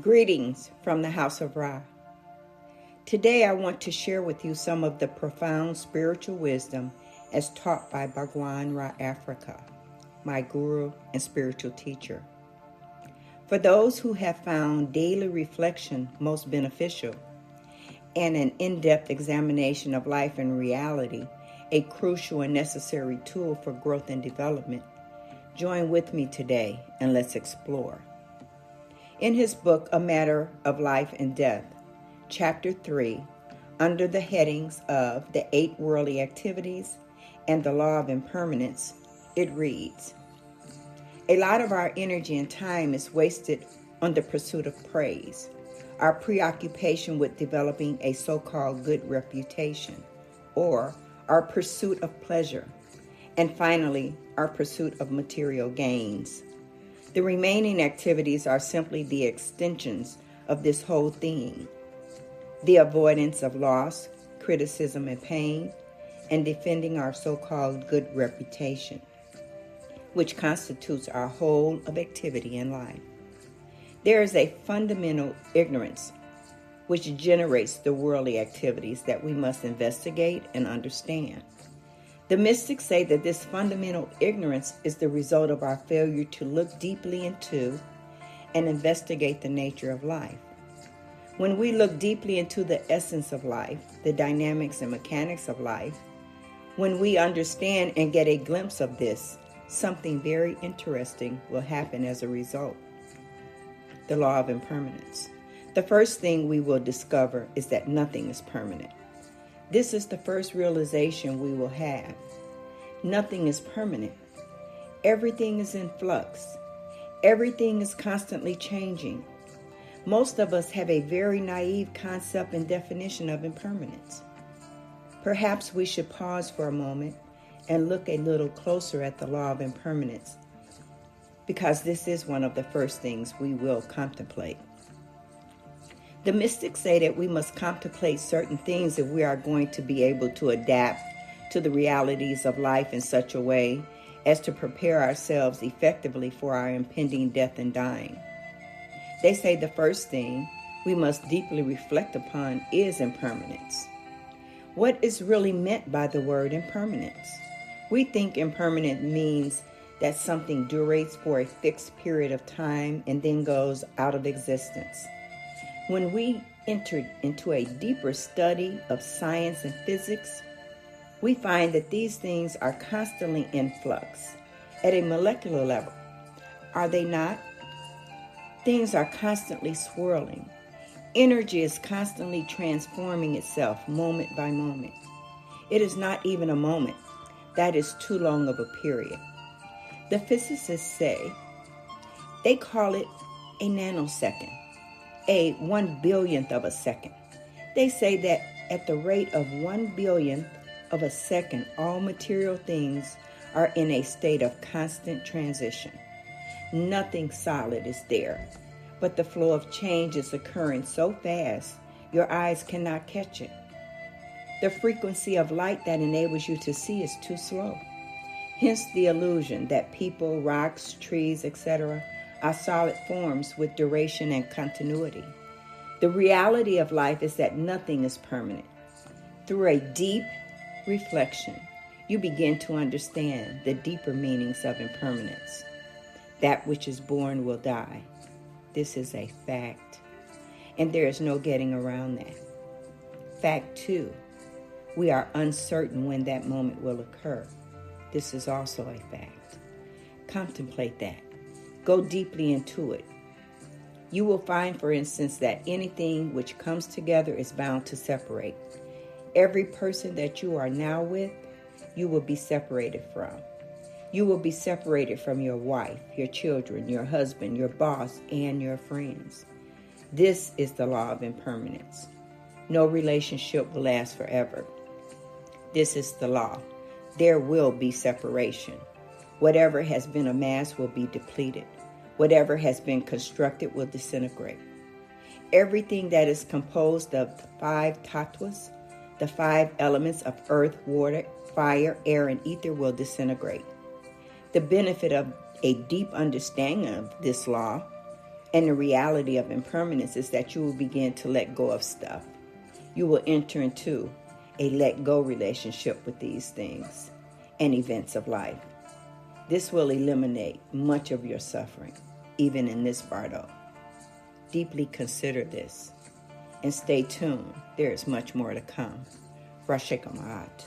Greetings from the House of Ra. Today I want to share with you some of the profound spiritual wisdom as taught by Bhagwan Ra Afrika, my guru and spiritual teacher. For those who have found daily reflection most beneficial and an in-depth examination of life and reality a crucial and necessary tool for growth and development, join with me today and let's explore. In his book, A Matter of Life and Death, Chapter 3, under the headings of the 8 worldly activities and the law of impermanence, it reads, "A lot of our energy and time is wasted on the pursuit of praise, our preoccupation with developing a so-called good reputation, or our pursuit of pleasure, and finally, our pursuit of material gains. The remaining activities are simply the extensions of this whole theme, the avoidance of loss, criticism, and pain, and defending our so-called good reputation, which constitutes our whole of activity in life. There is a fundamental ignorance which generates the worldly activities that we must investigate and understand. The mystics say that this fundamental ignorance is the result of our failure to look deeply into and investigate the nature of life. When we look deeply into the essence of life, the dynamics and mechanics of life, when we understand and get a glimpse of this, something very interesting will happen as a result. The law of impermanence. The first thing we will discover is that nothing is permanent. This is the first realization we will have. Nothing is permanent. Everything is in flux. Everything is constantly changing. Most of us have a very naive concept and definition of impermanence. Perhaps we should pause for a moment and look a little closer at the law of impermanence, because this is one of the first things we will contemplate. The mystics say that we must contemplate certain things if we are going to be able to adapt to the realities of life in such a way as to prepare ourselves effectively for our impending death and dying. They say the first thing we must deeply reflect upon is impermanence. What is really meant by the word impermanence? We think impermanent means that something durates for a fixed period of time and then goes out of existence. When we entered into a deeper study of science and physics, we find that these things are constantly in flux at a molecular level. Are they not? Things are constantly swirling. Energy is constantly transforming itself moment by moment. It is not even a moment. That is too long of a period. The physicists say they call it a nanosecond. A 1/1000th of a second. They say that at the rate of 1/1000th of a second, all material things are in a state of constant transition. Nothing solid is there, but the flow of change is occurring so fast, your eyes cannot catch it. The frequency of light that enables you to see is too slow. Hence the illusion that people, rocks, trees, etc., are solid forms with duration and continuity. The reality of life is that nothing is permanent. Through a deep reflection, you begin to understand the deeper meanings of impermanence. That which is born will die. This is a fact, and there is no getting around that. Fact 2, we are uncertain when that moment will occur. This is also a fact. Contemplate that. Go deeply into it. You will find, for instance, that anything which comes together is bound to separate. Every person that you are now with, you will be separated from. You will be separated from your wife, your children, your husband, your boss, and your friends. This is the law of impermanence. No relationship will last forever. This is the law. There will be separation. Whatever has been amassed will be depleted. Whatever has been constructed will disintegrate. Everything that is composed of the 5 tattvas, the 5 elements of earth, water, fire, air, and ether will disintegrate. The benefit of a deep understanding of this law And the reality of impermanence is that you will begin to let go of stuff. You will enter into a let go relationship with these things and events of life. This will eliminate much of your suffering, even in this bardo. Deeply consider this and stay tuned. There is much more to come. Rashekamaat.